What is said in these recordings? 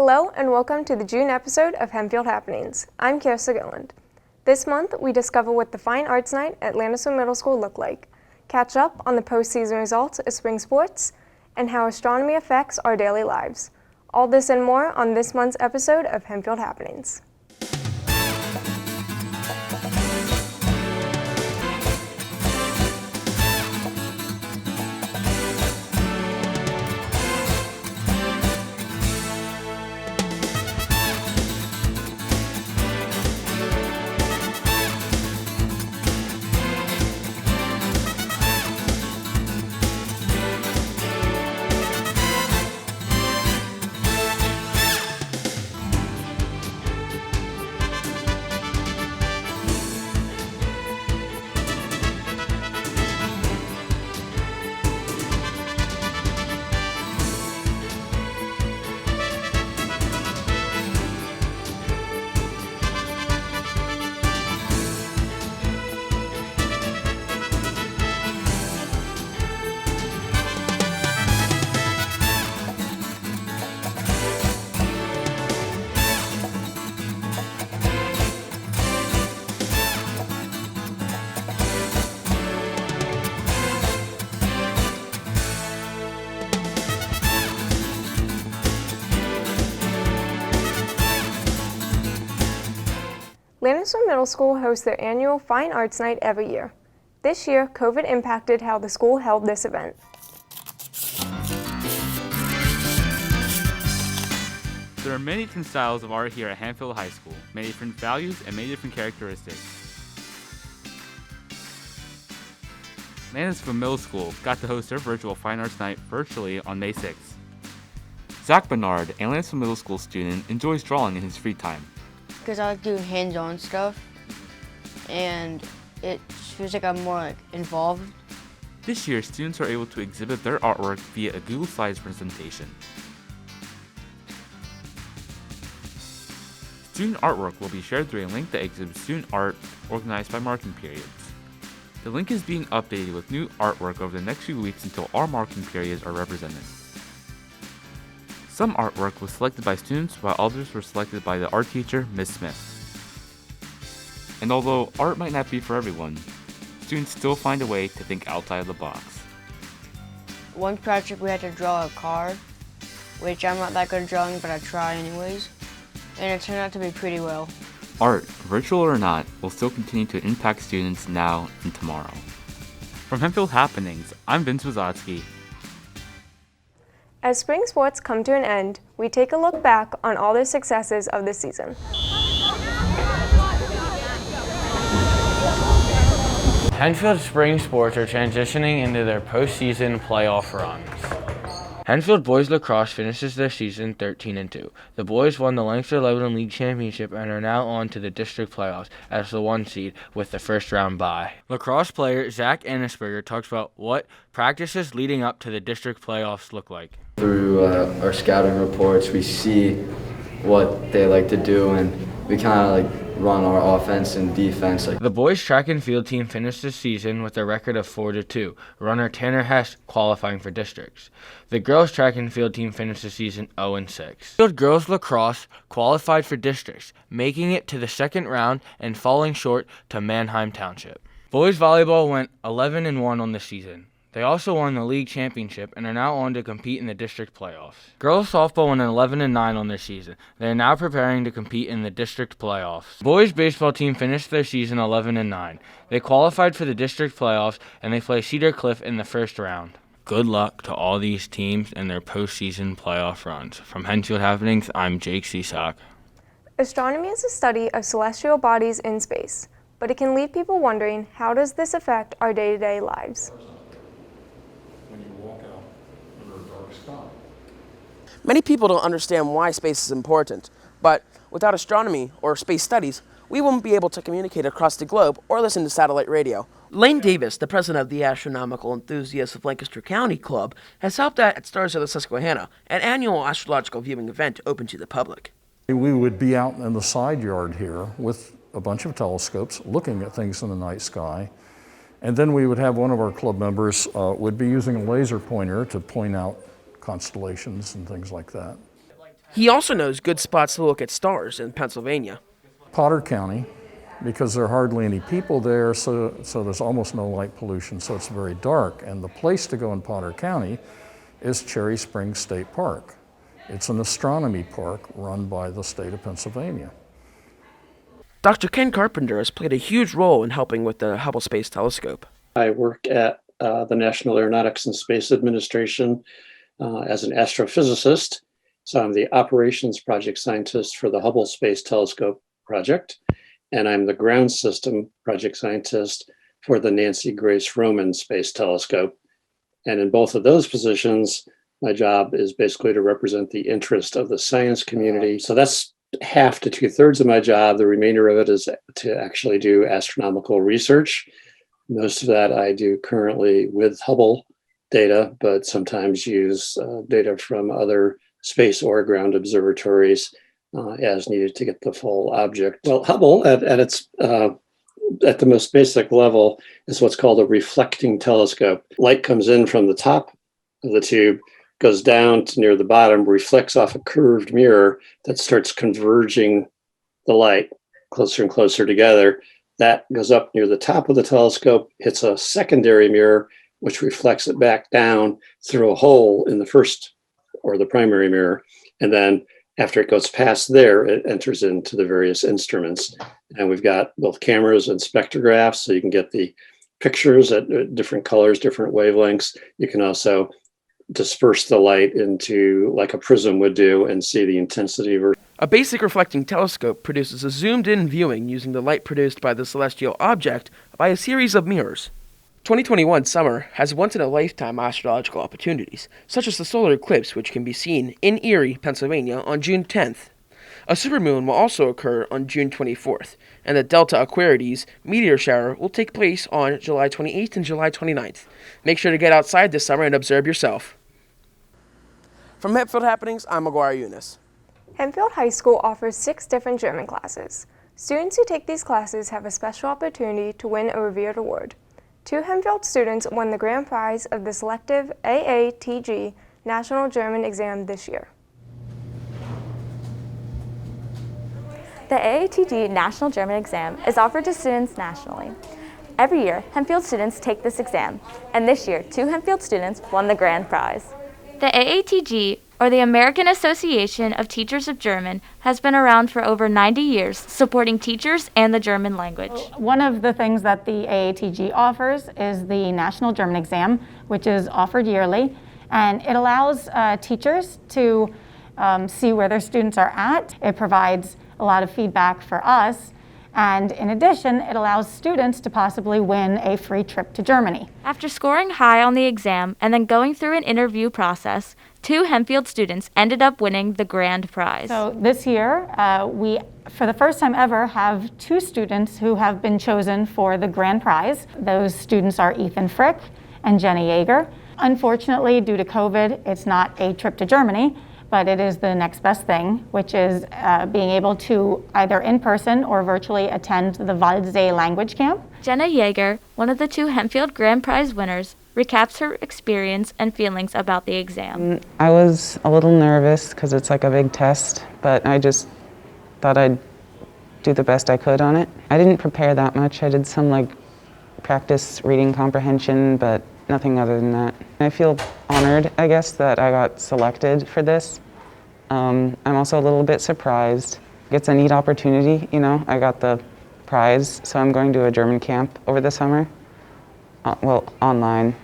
Hello and welcome to the June episode of Hempfield Happenings. I'm Kirsta Gilland. This month, we discover what the Fine Arts Night at Landisville Middle School looked like, catch up on the postseason results of spring sports, and how astronomy affects our daily lives. All this and more on this month's episode of Hempfield Happenings. Landisville Middle School hosts their annual Fine Arts Night every year. This year, COVID impacted how the school held this event. There are many different styles of art here at Hempfield High School, many different values and many different characteristics. Landisville Middle School got to host their virtual Fine Arts Night virtually on May 6th. Zach Bernard, a Landisville Middle School student, enjoys drawing in his free time. Because I like doing hands-on stuff, and it feels like I'm more involved. This year, students are able to exhibit their artwork via a Google Slides presentation. Student artwork will be shared through a link that exhibits student art organized by marking periods. The link is being updated with new artwork over the next few weeks until all marking periods are represented. Some artwork was selected by students while others were selected by the art teacher, Ms. Smith. And although art might not be for everyone, students still find a way to think outside of the box. One project we had to draw a car, which I'm not that good at drawing, but I try anyways, and it turned out to be pretty well. Art, virtual or not, will still continue to impact students now and tomorrow. From Hempfield Happenings, I'm Vince Wazotsky. As spring sports come to an end, we take a look back on all the successes of the season. Hempfield spring sports are transitioning into their postseason playoff runs. Hempfield boys lacrosse finishes their season 13-2. The boys won the Lancaster Lebanon League Championship and are now on to the district playoffs as the 1 seed with the first round bye. Lacrosse player Zach Annisberger talks about what practices leading up to the district playoffs look like. Through our scouting reports, we see what they like to do, and we kind of run our offense and defense. The boys track and field team finished the season with a record of 4-2, runner Tanner Hess qualifying for districts. The girls track and field team finished the season 0-6. Field girls lacrosse qualified for districts, making it to the second round and falling short to Manheim Township. Boys volleyball went 11-1 on the season. They also won the league championship and are now on to compete in the district playoffs. Girls softball went 11-9 on their season. They are now preparing to compete in the district playoffs. Boys baseball team finished their season 11-9. They qualified for the district playoffs and they play Cedar Cliff in the first round. Good luck to all these teams and their postseason playoff runs. From Hempfield Happenings, I'm Jake Seasock. Astronomy is a study of celestial bodies in space, but it can leave people wondering, how does this affect our day-to-day lives? Many people don't understand why space is important, but without astronomy or space studies, we won't be able to communicate across the globe or listen to satellite radio. Lane Davis, the president of the Astronomical Enthusiasts of Lancaster County Club, has helped out at Stars of the Susquehanna, an annual astrological viewing event open to the public. We would be out in the side yard here with a bunch of telescopes looking at things in the night sky, and then we would have one of our club members would be using a laser pointer to point out constellations and things like that. He also knows good spots to look at stars in Pennsylvania. Potter County, because there are hardly any people there, so there's almost no light pollution, so it's very dark. And the place to go in Potter County is Cherry Springs State Park. It's an astronomy park run by the state of Pennsylvania. Dr. Ken Carpenter has played a huge role in helping with the Hubble Space Telescope. I work at the National Aeronautics and Space Administration as an astrophysicist. So I'm the operations project scientist for the Hubble Space Telescope project, and I'm the ground system project scientist for the Nancy Grace Roman Space Telescope. And in both of those positions, my job is basically to represent the interest of the science community. So that's half to 2/3 of my job. The remainder of it is to actually do astronomical research. Most of that I do currently with Hubble data, but sometimes use data from other space or ground observatories as needed to get the full object. Well, Hubble at the most basic level is what's called a reflecting telescope. Light comes in from the top of the tube, goes down to near the bottom, reflects off a curved mirror that starts converging the light closer and closer together. That goes up near the top of the telescope, hits a secondary mirror, which reflects it back down through a hole in the first or the primary mirror. And then after it goes past there, it enters into the various instruments. And we've got both cameras and spectrographs, so you can get the pictures at different colors, different wavelengths. You can also disperse the light into, like a prism would do, and see the intensity. A basic reflecting telescope produces a zoomed-in viewing using the light produced by the celestial object by a series of mirrors. 2021 summer has once-in-a-lifetime astrological opportunities, such as the solar eclipse, which can be seen in Erie, Pennsylvania on June 10th. A supermoon will also occur on June 24th, and the Delta Aquarides meteor shower will take place on July 28th and July 29th. Make sure to get outside this summer and observe yourself. From Hempfield Happenings, I'm McGuire Eunice. Hempfield High School offers 6 different German classes. Students who take these classes have a special opportunity to win a revered award. 2 Hempfield students won the grand prize of the selective AATG National German exam this year. The AATG National German exam is offered to students nationally. Every year, Hempfield students take this exam, and this year, 2 Hempfield students won the grand prize. The AATG, or the American Association of Teachers of German, has been around for over 90 years, supporting teachers and the German language. One of the things that the AATG offers is the National German exam, which is offered yearly, and it allows teachers to see where their students are at. It provides a lot of feedback for us, and in addition, it allows students to possibly win a free trip to Germany. After scoring high on the exam and then going through an interview process, 2 Hempfield students ended up winning the grand prize. So this year, we, for the first time ever, have 2 students who have been chosen for the grand prize. Those students are Ethan Frick and Jenny Yeager. Unfortunately, due to COVID, it's not a trip to Germany, but it is the next best thing, which is being able to either in person or virtually attend the Waldsee language camp. Jenna Yeager, one of the 2 Hempfield Grand Prize winners, recaps her experience and feelings about the exam. I was a little nervous because it's like a big test, but I just thought I'd do the best I could on it. I didn't prepare that much. I did some like practice reading comprehension, but nothing other than that. I feel honored, I guess, that I got selected for this. I'm also a little bit surprised. It's a neat opportunity, you know. I got the prize, so I'm going to a German camp over the summer, online,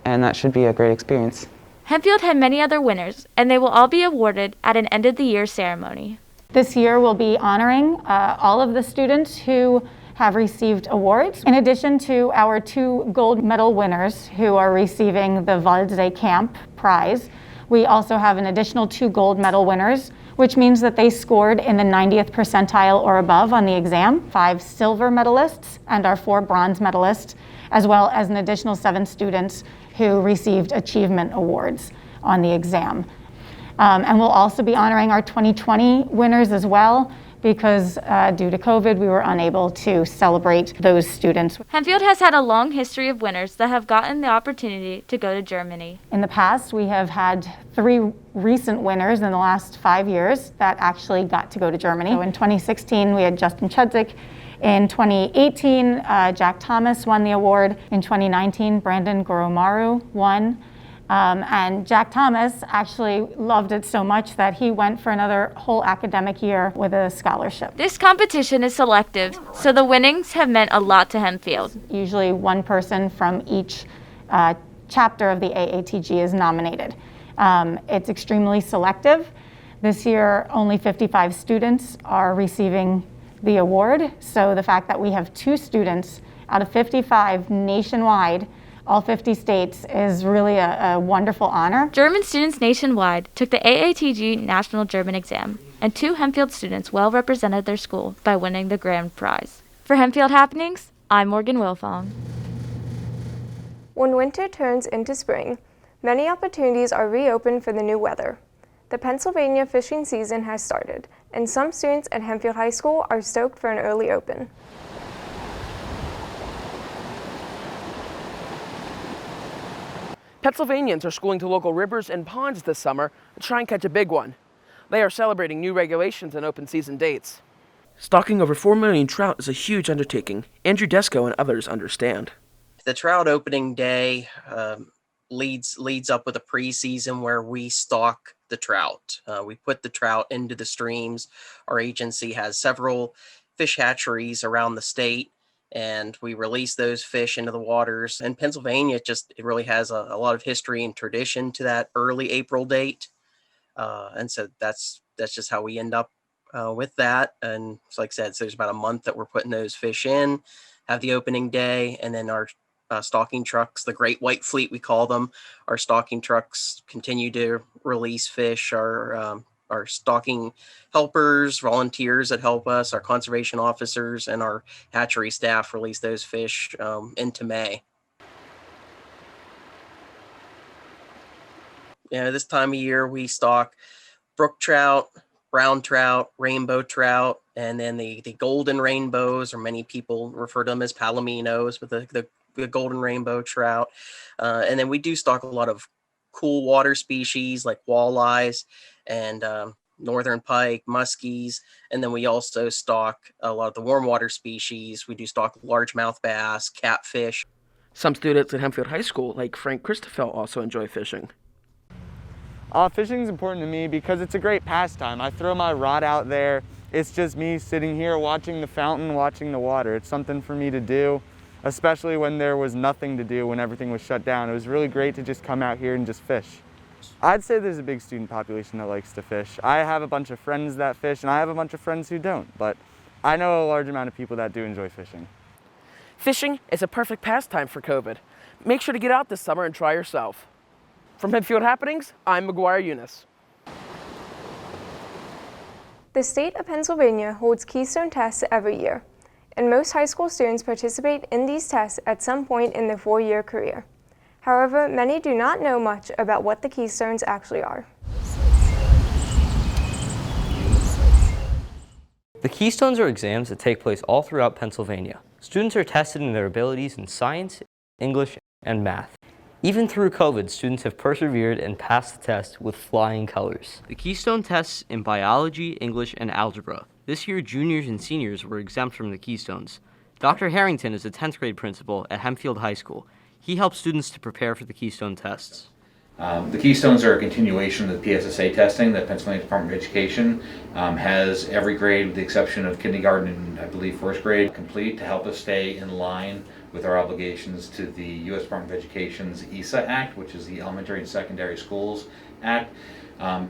and that should be a great experience. Hempfield had many other winners, and they will all be awarded at an end-of-the-year ceremony. This year we'll be honoring all of the students who have received awards, in addition to our 2 gold medal winners who are receiving the Waldsee Camp prize. We also have an additional 2 gold medal winners, which means that they scored in the 90th percentile or above on the exam, 5 silver medalists and our 4 bronze medalists, as well as an additional 7 students who received achievement awards on the exam. And we'll also be honoring our 2020 winners as well, because due to COVID, we were unable to celebrate those students. Hempfield has had a long history of winners that have gotten the opportunity to go to Germany. In the past, we have had 3 recent winners in the last 5 years that actually got to go to Germany. So in 2016, we had Justin Chudzik. In 2018, Jack Thomas won the award. In 2019, Brandon Goromaru won. And Jack Thomas actually loved it so much that he went for another whole academic year with a scholarship. This competition is selective, so the winnings have meant a lot to Hempfield. Usually one person from each chapter of the AATG is nominated. It's extremely selective. This year, only 55 students are receiving the award. So the fact that we have 2 students out of 55 nationwide, all 50 states, is really a wonderful honor. German students nationwide took the AATG National German Exam, and 2 Hempfield students well represented their school by winning the grand prize. For Hempfield Happenings, I'm Morgan Wilfong. When winter turns into spring, many opportunities are reopened for the new weather. The Pennsylvania fishing season has started, and some students at Hempfield High School are stoked for an early open. Pennsylvanians are schooling to local rivers and ponds this summer to try and catch a big one. They are celebrating new regulations and open season dates. Stocking over 4 million trout is a huge undertaking. Andrew Desco and others understand. The trout opening day leads up with a preseason where we stock the trout. We put the trout into the streams. Our agency has several fish hatcheries around the state, and we release those fish into the waters. And Pennsylvania it really has a lot of history and tradition to that early April date. And so that's just how we end up with that. And like I said, so there's about a month that we're putting those fish in, have the opening day, and then our stocking trucks, the Great White Fleet, we call them, our stocking trucks continue to release fish. Our stocking helpers, volunteers that help us, our conservation officers, and our hatchery staff release those fish into May. This time of year we stock brook trout, brown trout, rainbow trout, and then the golden rainbows, or many people refer to them as palominos, but the golden rainbow trout. And then we do stock a lot of cool water species like walleyes and northern pike, muskies. And then we also stock a lot of the warm water species. We do stock largemouth bass, catfish. Some students at Hempfield High School, like Frank Christoffel, also enjoy fishing. Fishing is important to me because it's a great pastime. I throw my rod out there. It's just me sitting here watching the fountain, watching the water. It's something for me to do, especially when there was nothing to do, when everything was shut down. It was really great to just come out here and just fish. I'd say there's a big student population that likes to fish. I have a bunch of friends that fish, and I have a bunch of friends who don't, but I know a large amount of people that do enjoy fishing. Fishing is a perfect pastime for COVID. Make sure to get out this summer and try yourself. From Hempfield Happenings, I'm McGuire Eunice. The state of Pennsylvania holds Keystone tests every year, and most high school students participate in these tests at some point in their 4-year career. However, many do not know much about what the Keystones actually are. The Keystones are exams that take place all throughout Pennsylvania. Students are tested in their abilities in science, English, and math. Even through COVID, students have persevered and passed the test with flying colors. The Keystone tests in biology, English, and algebra. This year, juniors and seniors were exempt from the Keystones. Dr. Harrington is a 10th grade principal at Hempfield High School. He helps students to prepare for the Keystone tests. The Keystones are a continuation of the PSSA testing that Pennsylvania Department of Education has every grade with the exception of kindergarten and I believe first grade complete to help us stay in line with our obligations to the U.S. Department of Education's ESA Act, which is the Elementary and Secondary Schools Act.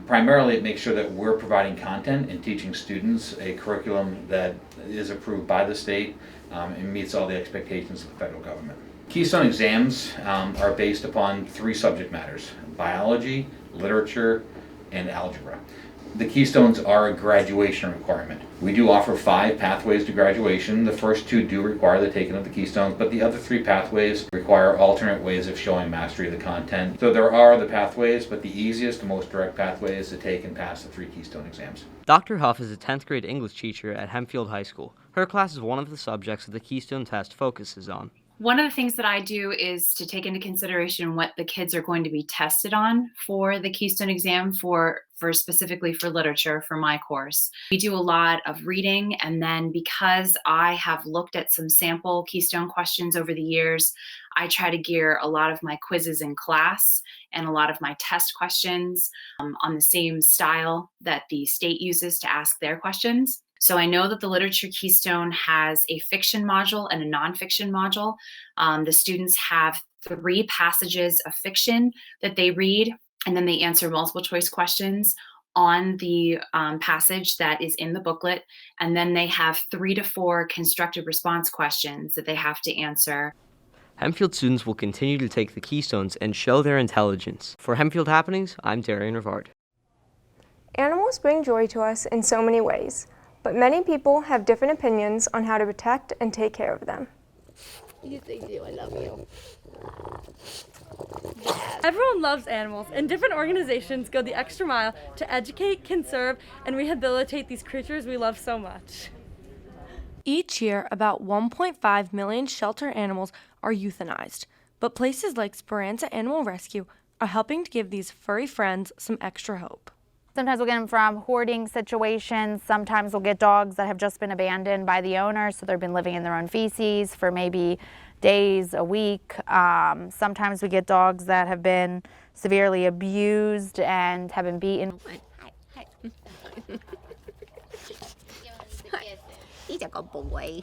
Primarily, it makes sure that we're providing content and teaching students a curriculum that is approved by the state and meets all the expectations of the federal government. Keystone exams are based upon 3 subject matters: biology, literature, and algebra. The Keystones are a graduation requirement. We do offer 5 pathways to graduation. The first 2 do require the taking of the Keystones, but the other 3 pathways require alternate ways of showing mastery of the content. So there are other pathways, but the easiest and most direct pathway is to take and pass the 3 Keystone exams. Dr. Huff is a 10th grade English teacher at Hempfield High School. Her class is one of the subjects that the Keystone test focuses on. One of the things that I do is to take into consideration what the kids are going to be tested on for the Keystone exam for specifically for literature for my course. We do a lot of reading, and then because I have looked at some sample Keystone questions over the years, I try to gear a lot of my quizzes in class and a lot of my test questions on the same style that the state uses to ask their questions. So I know that the Literature Keystone has a fiction module and a nonfiction module. The students have 3 passages of fiction that they read, and then they answer multiple choice questions on the passage that is in the booklet. And then they have 3 to 4 constructed response questions that they have to answer. Hempfield students will continue to take the Keystones and show their intelligence. For Hempfield Happenings, I'm Darian Rivard. Animals bring joy to us in so many ways, but many people have different opinions on how to protect and take care of them. Yes, I do. I love you. Everyone loves animals, and different organizations go the extra mile to educate, conserve, and rehabilitate these creatures we love so much. Each year, about 1.5 million shelter animals are euthanized, but places like Speranza Animal Rescue are helping to give these furry friends some extra hope. Sometimes we'll get them from hoarding situations. Sometimes we'll get dogs that have just been abandoned by the owner, so they've been living in their own feces for maybe days, a week. Sometimes we get dogs that have been severely abused and have been beaten. He's a good boy.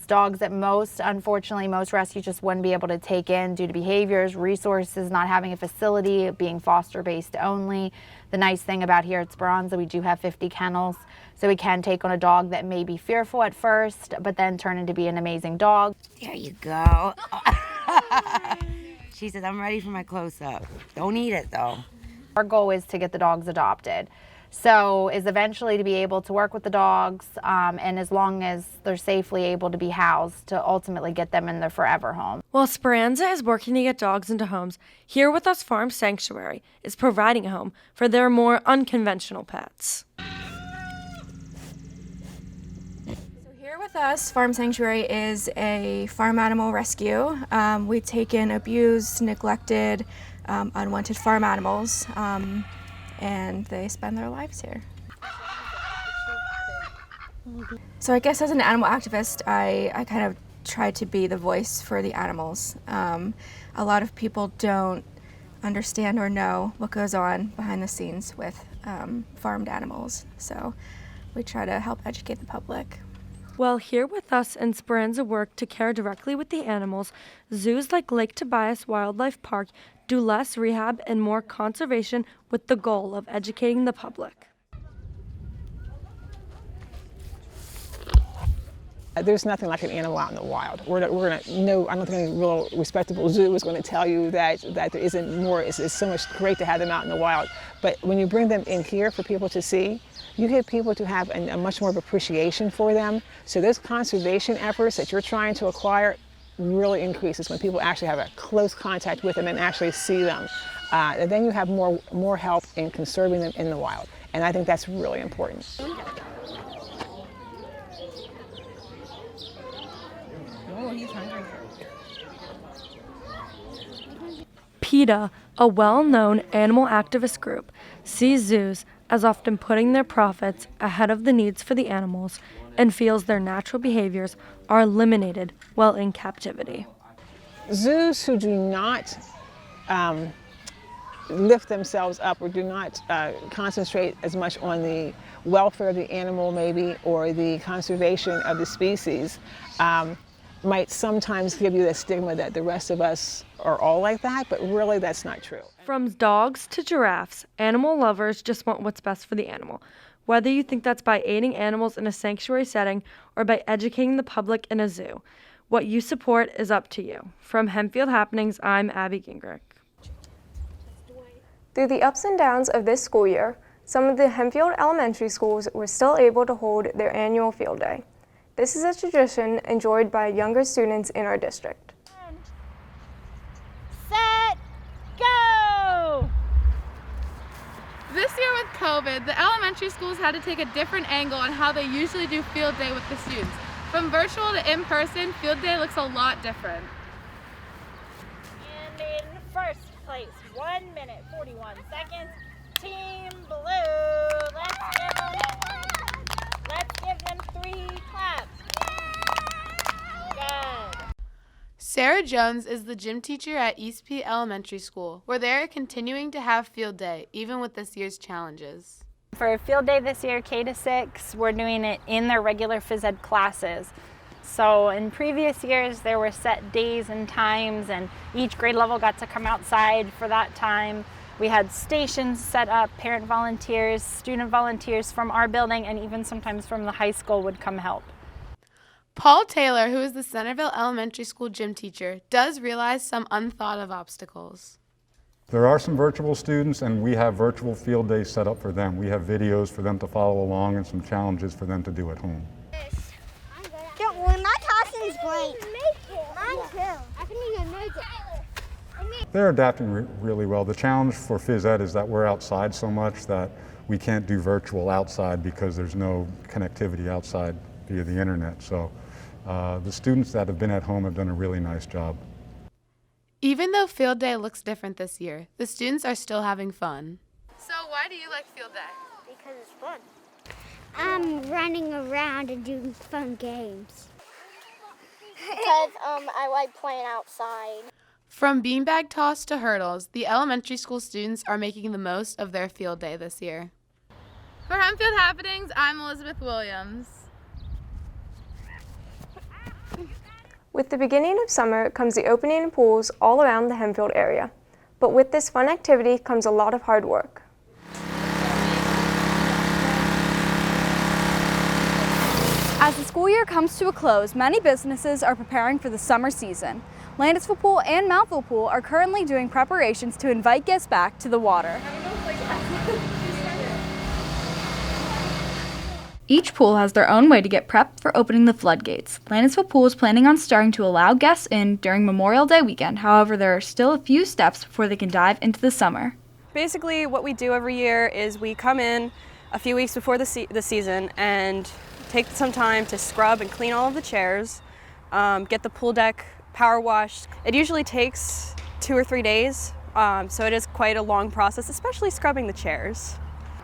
Dogs that unfortunately, most rescues just wouldn't be able to take in due to behaviors, resources, not having a facility, being foster-based only. The nice thing about here at Speranza, we do have 50 kennels, so we can take on a dog that may be fearful at first, but then turn into be an amazing dog. There you go. She says, I'm ready for my close-up. Don't eat it, though. Our goal is to get the dogs adopted. So is eventually to be able to work with the dogs, and as long as they're safely able to be housed, to ultimately get them in their forever home. While Speranza is working to get dogs into homes, Here With Us Farm Sanctuary is providing a home for their more unconventional pets. Here With Us Farm Sanctuary is a farm animal rescue. We take in abused, neglected, unwanted farm animals. And they spend their lives here. So I guess as an animal activist, I kind of try to be the voice for the animals. A lot of people don't understand or know what goes on behind the scenes with farmed animals, so we try to help educate the public. While Here With Us and Speranza work to care directly with the animals, zoos like Lake Tobias Wildlife Park do less rehab and more conservation with the goal of educating the public. There's nothing like an animal out in the wild. We're gonna know. I don't think any real respectable zoo is going to tell you that there isn't more. It's so much great to have them out in the wild. But when you bring them in here for people to see, you get people to have a much more of appreciation for them. So those conservation efforts that you're trying to acquire really increases when people actually have a close contact with them and actually see them. And then you have more help in conserving them in the wild. And I think that's really important. Oh, he's hungry. PETA, a well-known animal activist group, sees zoos as often putting their profits ahead of the needs for the animals and feels their natural behaviors are eliminated while in captivity. Zoos who do not lift themselves up or do not concentrate as much on the welfare of the animal maybe or the conservation of the species might sometimes give you the stigma that the rest of us are all like that, but really that's not true. From dogs to giraffes, animal lovers just want what's best for the animal. Whether you think that's by aiding animals in a sanctuary setting or by educating the public in a zoo, what you support is up to you. From Hempfield Happenings, I'm Abby Gingrich. Through the ups and downs of this school year, some of the Hempfield elementary schools were still able to hold their annual field day. This is a tradition enjoyed by younger students in our district. Set, go! This year with COVID, the elementary schools had to take a different angle on how they usually do field day with the students. From virtual to in-person, field day looks a lot different. And in first place, 1 minute, 41 seconds, Team Blue. Let's give them 3 claps. Good. Sarah Jones is the gym teacher at East P Elementary School, where they are continuing to have field day, even with this year's challenges. For field day this year, K to 6, we're doing it in their regular phys ed classes. So in previous years, there were set days and times, and each grade level got to come outside for that time. We had stations set up, parent volunteers, student volunteers from our building, and even sometimes from the high school would come help. Paul Taylor, who is the Centerville Elementary School gym teacher, does realize some unthought of obstacles. There are some virtual students, and we have virtual field days set up for them. We have videos for them to follow along and some challenges for them to do at home. My costume's great. Mine too. I can even make it. They're adapting really well. The challenge for phys ed is that we're outside so much that we can't do virtual outside because there's no connectivity outside via the internet. So the students that have been at home have done a really nice job. Even though field day looks different this year, the students are still having fun. So why do you like field day? Because it's fun. I'm running around and doing fun games. Because I like playing outside. From beanbag toss to hurdles, the elementary school students are making the most of their field day this year. For Hempfield Happenings, I'm Elizabeth Williams. With the beginning of summer comes the opening of pools all around the Hempfield area. But with this fun activity comes a lot of hard work. As the school year comes to a close, many businesses are preparing for the summer season. Landisville Pool and Mountville Pool are currently doing preparations to invite guests back to the water. Each pool has their own way to get prepped for opening the floodgates. Landisville Pool is planning on starting to allow guests in during Memorial Day weekend. However, there are still a few steps before they can dive into the summer. Basically, what we do every year is we come in a few weeks before the season and take some time to scrub and clean all of the chairs, get the pool deck power washed. It usually takes 2 or 3 days, so it is quite a long process, especially scrubbing the chairs.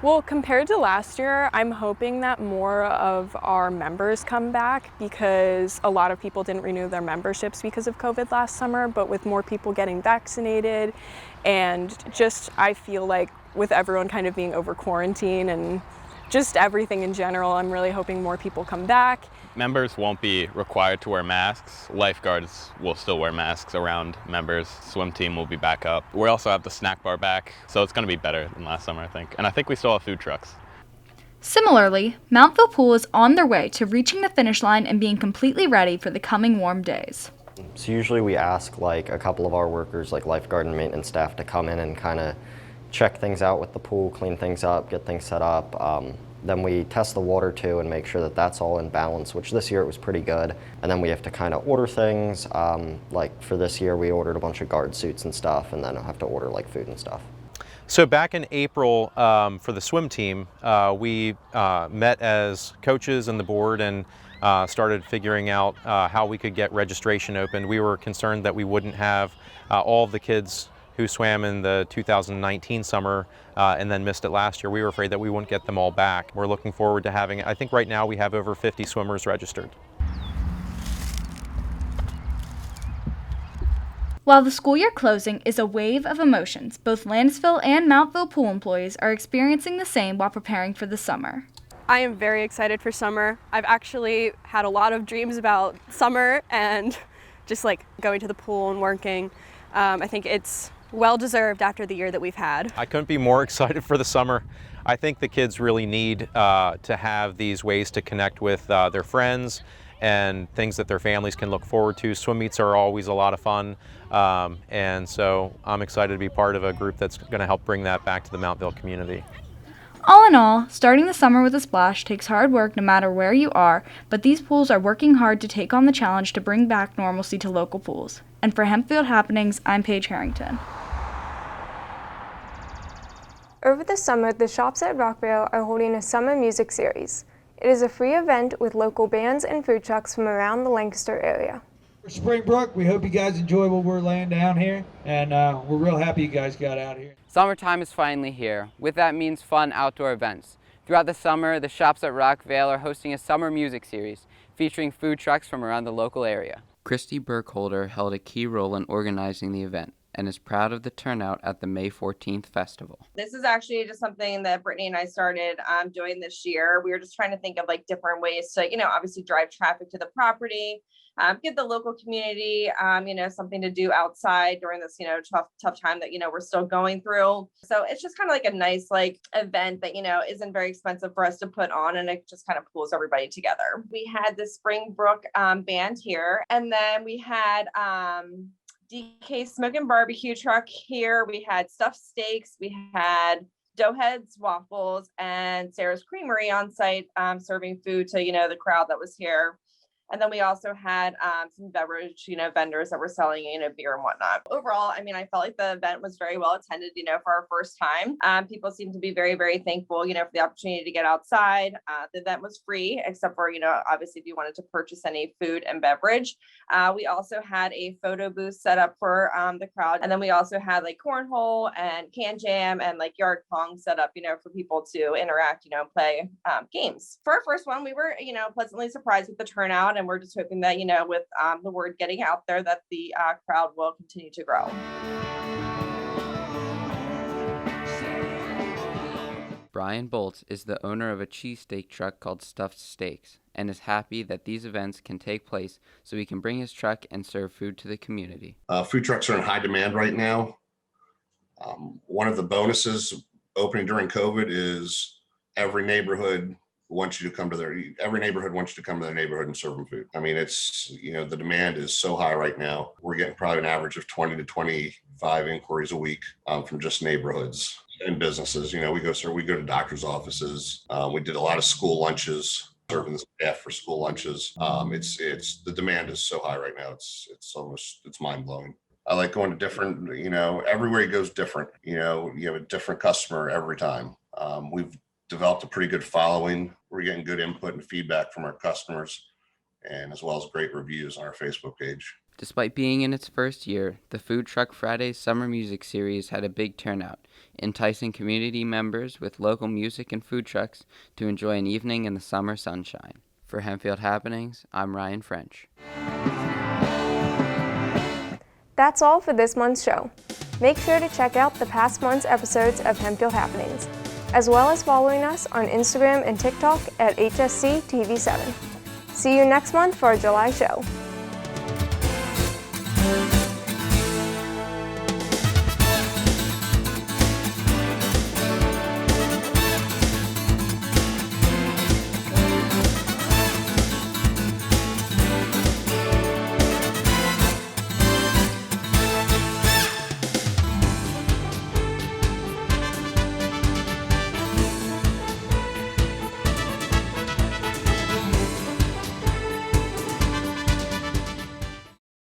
Well, compared to last year, I'm hoping that more of our members come back because a lot of people didn't renew their memberships because of COVID last summer, but with more people getting vaccinated and just I feel like with everyone kind of being over quarantine and just everything in general, I'm really hoping more people come back. Members won't be required to wear masks. Lifeguards will still wear masks around members. Swim team will be back up. We also have the snack bar back, so it's going to be better than last summer, I think. And I think we still have food trucks. Similarly, Mountville Pool is on their way to reaching the finish line and being completely ready for the coming warm days. So usually we ask like a couple of our workers, like lifeguard and maintenance staff, to come in and kind of check things out with the pool, clean things up, get things set up. Then we test the water too and make sure that that's all in balance, which this year it was pretty good. And then we have to kind of order things. Like for this year, we ordered a bunch of guard suits and stuff, and then I'll have to order like food and stuff. So back in April for the swim team, we met as coaches and the board and started figuring out how we could get registration open. We were concerned that we wouldn't have all of the kids who swam in the 2019 summer and then missed it last year. We were afraid that we wouldn't get them all back. We're looking forward to having, I think right now we have over 50 swimmers registered. While the school year closing is a wave of emotions, both Landisville and Mountville Pool employees are experiencing the same while preparing for the summer. I am very excited for summer. I've actually had a lot of dreams about summer and just like going to the pool and working. I think it's well-deserved after the year that we've had. I couldn't be more excited for the summer. I think the kids really need to have these ways to connect with their friends and things that their families can look forward to. Swim meets are always a lot of fun, and so I'm excited to be part of a group that's going to help bring that back to the Mountville community. All in all, starting the summer with a splash takes hard work no matter where you are, but these pools are working hard to take on the challenge to bring back normalcy to local pools. And for Hempfield Happenings, I'm Paige Harrington. Over the summer, the shops at Rockvale are holding a summer music series. It is a free event with local bands and food trucks from around the Lancaster area. For Springbrook, we hope you guys enjoy what we're laying down here, and we're real happy you guys got out here. Summertime is finally here. With that means fun outdoor events. Throughout the summer, the shops at Rockvale are hosting a summer music series featuring food trucks from around the local area. Christy Burkholder held a key role in organizing the event and is proud of the turnout at the May 14th festival. This is actually just something that Brittany and I started doing this year. We were just trying to think of like different ways to, obviously drive traffic to the property, give the local community, something to do outside during this, tough time that, we're still going through. So it's just kind of like a nice event that, isn't very expensive for us to put on, and it just kind of pulls everybody together. We had the Springbrook band here, and then we had DK Smokin' Barbecue truck here. We had stuffed steaks. We had Doughheads, waffles, and Sarah's Creamery on site serving food to, the crowd that was here. And then we also had some beverage, vendors that were selling, beer and whatnot. Overall, I felt like the event was very well attended, for our first time. People seemed to be very, very thankful, for the opportunity to get outside. The event was free, except for, obviously if you wanted to purchase any food and beverage. We also had a photo booth set up for the crowd. And then we also had cornhole and can jam and yard pong set up, for people to interact, play games. For our first one, we were, pleasantly surprised with the turnout. And we're just hoping that, with the word getting out there, that the crowd will continue to grow. Brian Boltz is the owner of a cheesesteak truck called Stuffed Steaks and is happy that these events can take place so he can bring his truck and serve food to the community. Food trucks are in high demand right now. One of the bonuses opening during COVID is every neighborhood wants you to come to their neighborhood and serve them food. It's, the demand is so high right now. We're getting probably an average of 20 to 25 inquiries a week from just neighborhoods and businesses. We go to doctors' offices. We did a lot of school lunches, serving the staff for school lunches. It's the demand is so high right now. It's mind blowing. I like going to different, everywhere he goes different. You have a different customer every time. We've developed a pretty good following. We're getting good input and feedback from our customers, and as well as great reviews on our Facebook page. Despite being in its first year, the Food Truck Fridays Summer Music Series had a big turnout, enticing community members with local music and food trucks to enjoy an evening in the summer sunshine. For Hempfield Happenings, I'm Ryan French. That's all for this month's show. Make sure to check out the past month's episodes of Hempfield Happenings, as well as following us on Instagram and TikTok at HSC TV7. See you next month for our July show.